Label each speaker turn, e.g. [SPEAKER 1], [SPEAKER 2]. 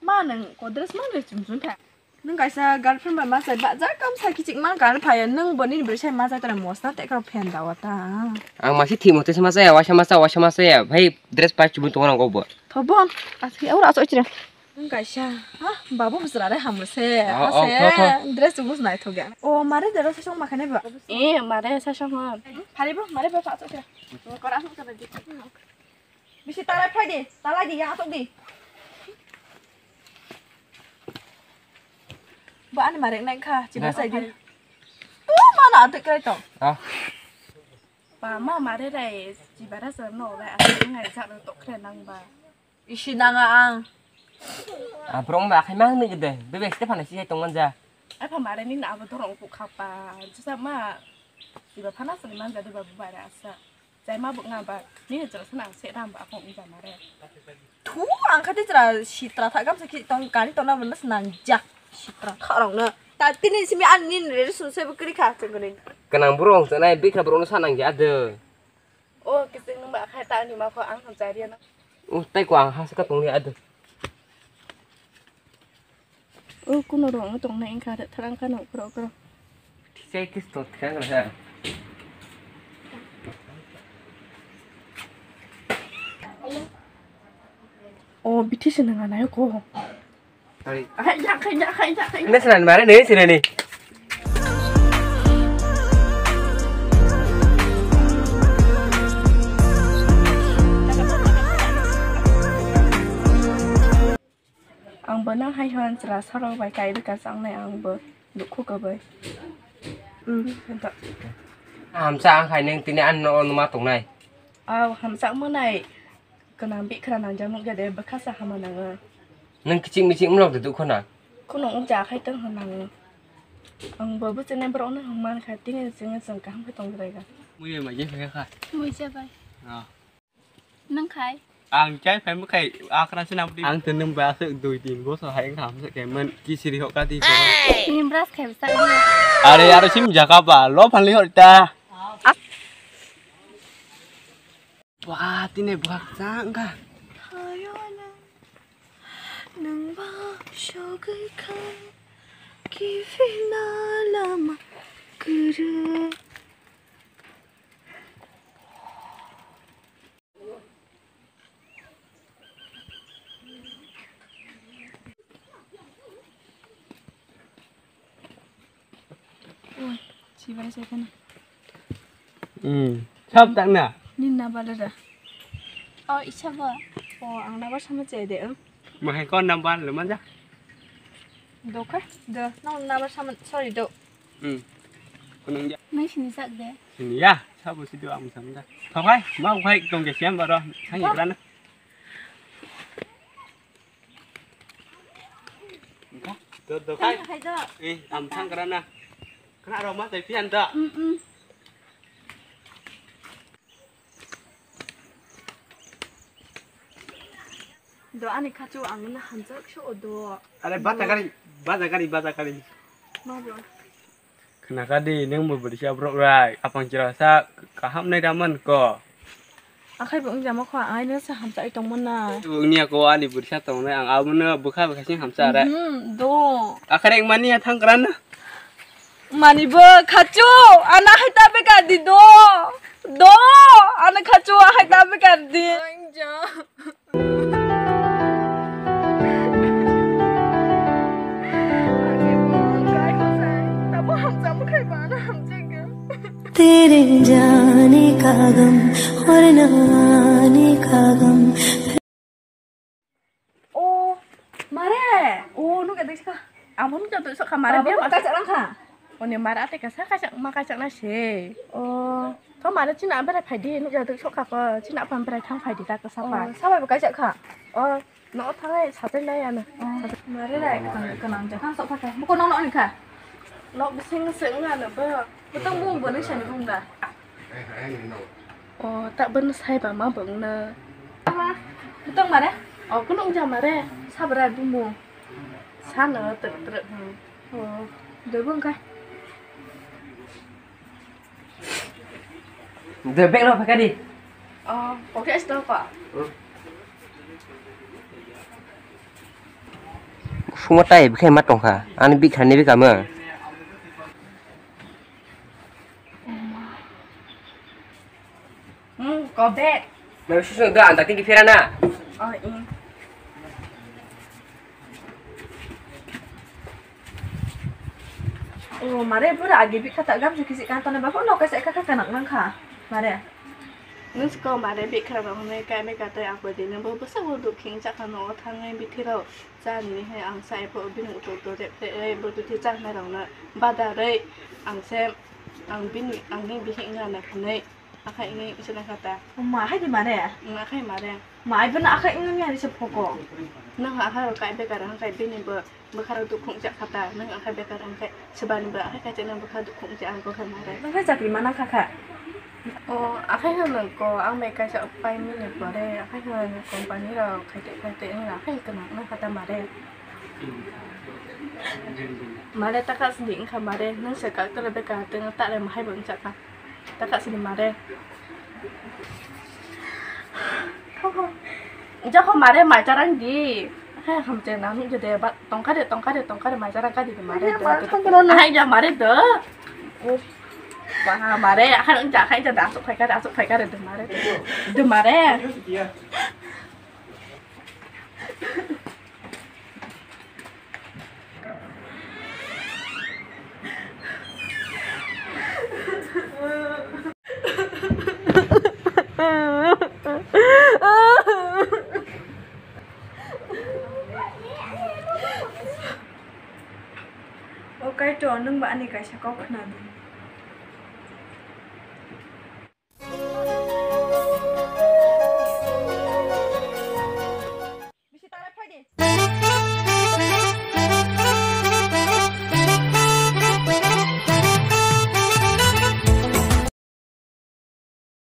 [SPEAKER 1] Ma nang ko dress ma le chum chum tha. Nang kaisa girlfriend ba ma sai ba ja kam sa ki chik ma kan phai nang boni ni sai ma ja ta mosna te ka pen da wata.
[SPEAKER 2] Ang masih ti mo te sama saya bhai dress pa chubun to ngong go.
[SPEAKER 1] Thobon asi aura so chira. Nang kaisa ha babu busra re hamse. Ase dress bus nai thoga. O mare dero sa song makane ba.
[SPEAKER 3] Mare sa song ma.
[SPEAKER 1] Mare ba fa so chira. Ko ra so ta di. Bisi tara phai di, tala di ya tok di. Ba anh mà này kha chỉ có sai đi. Mà nào tự cái tổng.
[SPEAKER 3] Bà mà đây này chỉ bà đã sớm nổ lại ăn ngày chắc được tốc khả năng bà.
[SPEAKER 1] Isi nang ang.
[SPEAKER 2] Prong ba khai mang ni gede. Bebek ste phana si tongan ja.
[SPEAKER 3] Ai pha mà đây nín nào tôi rong phụ khắp bà. Chứ sao mà chỉ bà phana sớm mang ra đi bà bà đã sa. Trái mà bụng ngà bà nín là chờ sẵn nàng sẽ làm bà không đi mà đây.
[SPEAKER 1] Thu ang khát ra sitra thà gam sakit tong kani tong na benda senang jak. Sitra thorong na. Tadi ni simi an ni re sun se bukri kha chengkene.
[SPEAKER 2] Kenang burung sana bik na burung sanang ja ada.
[SPEAKER 3] Ô cái tiếng bà khai tạo thì mà khó ăn không trái điên á.
[SPEAKER 2] Tai quang ha sakat tong ni ada.
[SPEAKER 3] Cô nó rong tong này anh khai thật ăn khai nổ cro.
[SPEAKER 2] Sai kis to kan ra.
[SPEAKER 3] Ô bị thi sinh là này cô. Khai nhạc.
[SPEAKER 2] Ini senan mare ni sini ni.
[SPEAKER 3] Ang bơ nó hay hơn là sau đó vài cái được cả sáng này ang bơ được khô cơ bơi. Hiện tại.
[SPEAKER 2] Sang khai neng tini an no ma tong nai.
[SPEAKER 3] Hàm sáng bữa này cần làm bị khả năng cho nó để bất khả sa hàm năng ơi.
[SPEAKER 2] Neng kicing micing mlok tu khona.
[SPEAKER 3] Cô nó ông già khai tên hàm năng. Ang bơ bữa nay bữa nó hàm man khai tiếng tiếng sừng cả không phải tông cái cả.
[SPEAKER 2] Mui ma je khai khai.
[SPEAKER 4] Mui je bai. Nang khai.
[SPEAKER 5] Ang trái phải mất khai akran senam di. Ang tenem ba se dui tin go so hai kham se kemen ki siri ho ka ti ko.
[SPEAKER 4] Nim bras khai sa dia.
[SPEAKER 5] Are sim jaka ba lo phan li ho ta. Wah, tine buak sang ka.
[SPEAKER 1] Nang ba sho gai khan ki fi na lama kure. Ôi, chị vào đây xem cái này.
[SPEAKER 5] Sắp tặng nè.
[SPEAKER 1] Nhìn nào vào đây rồi.
[SPEAKER 4] Icha ba.
[SPEAKER 1] Ang dapat sama cede.
[SPEAKER 5] Mà hai con năm ban lắm chắc.
[SPEAKER 1] Do ka? Do. Nang dapat sama sorry do.
[SPEAKER 5] Con nung ja.
[SPEAKER 4] Nang sini sak de.
[SPEAKER 5] Sini ya. Sao bữa xin đưa ông sắm ra. Thôi hay, mà ông hay công việc xem vào đó. Hay nhiều lắm. Được hay.
[SPEAKER 1] Hay đó.
[SPEAKER 5] Làm thang cái nè. Cái nào đâu mà thấy phiền đó.
[SPEAKER 1] Do ani kacu ang na hanjak sho do.
[SPEAKER 5] Ada baca kali.
[SPEAKER 1] Ma bro.
[SPEAKER 5] Kenapa di neng beberapa brok rai. Apang cerasa kaham nai daman ko.
[SPEAKER 1] Akai bung jama kwa ai ne sa hamsa itong mana.
[SPEAKER 5] Bung ni aku ani beberapa tong nai ang amun ne buka bekasnya hamsa rai.
[SPEAKER 1] Do.
[SPEAKER 5] Akhirnya yang mani ya thang kerana.
[SPEAKER 1] Mani be kacu ana hai ta be ka di do. Do ana kacu hai ta be ka di. Anja.
[SPEAKER 6] तेरे जाने का गम और न आने का गम.
[SPEAKER 1] Oh, mare. Oh, nu kata sih.
[SPEAKER 3] Amun cho tụi sợ mà
[SPEAKER 1] Biết mà kacak lang ka.
[SPEAKER 3] Còn mà đã thì cả xác kacak mà kacak là gì? Thôi mà nó chỉ là phải phải đi, nó giờ tự sợ cả chỉ là phải thằng phải đi ra cái sao phải?
[SPEAKER 1] Sao vậy kacak ka?
[SPEAKER 3] Nó thằng này sao tên đây anh?
[SPEAKER 1] Mare dai kenang jangan sok pakai. Bukan nong ni ka.
[SPEAKER 3] Nó bị sinh sững là nó bơ.
[SPEAKER 1] Betul bung bener sih bung dah.
[SPEAKER 3] Tại bên sai bà má bận nè.
[SPEAKER 1] Betul mare?
[SPEAKER 3] Cái nông chồng mà đây, sao bà đây bung bung? Sao nữa tự tự.
[SPEAKER 1] Rồi bung ka.
[SPEAKER 2] Debek lo pakai di.
[SPEAKER 3] Có 哦 ， cái stove 啊。
[SPEAKER 2] Ừ.
[SPEAKER 3] 哦，
[SPEAKER 2] Ủa,
[SPEAKER 3] 我 cái stove 啊。
[SPEAKER 2] Ủa.
[SPEAKER 3] 哦，
[SPEAKER 2] Ủa. Semua tay bikai matong ka. Ani bikai ni bikai mah.
[SPEAKER 3] Có bé.
[SPEAKER 2] Mày susu dah antak tinggi firana.
[SPEAKER 3] In.
[SPEAKER 1] Oh, mare pura agi bi kata gam siki kan tone ba no ka se ka kanak nang kha. Mare.
[SPEAKER 3] Nung sekolah mana bi kerana orang mereka mereka tu aku di ni baru besar baru king cak kan orang tangan bi tirau jangan ni hai ang saya baru bin untuk tu dek baru tu cak ni orang nak badai ang saya ang bin ang ni bi hingan nak ni akai ini macam kata
[SPEAKER 1] Ma hai di mare.
[SPEAKER 3] akai mana
[SPEAKER 1] Ma ai bena akai ingin ya di sepoko.
[SPEAKER 3] nang akai kai bekar ang kai bin ni bekar tu kong cak kata nang akai bekar ang kai seban akai kai cak nang bekar tu kong cak ang kau kan mana
[SPEAKER 1] Nang ka jak di mana kakak?
[SPEAKER 3] Oh, akhir kan ko ang may kaya upay mi ni pare akhir kan company ra kaya ni akhir kan na kata mare mare takas ding ka mare nang sekak tu lebih ka teng tak le mahai bang cak ka takas ni mare Jangan mare mai jaran di akhir ham chen nang je de ba tongka de mai jaran ka di mare akhir ja mare de Wah, mare, akan unjuk akan jadi asuk mereka de mare.
[SPEAKER 1] Okay, trò nâng bạn này cái sẽ có khả năng. Bisa tarik apa dia?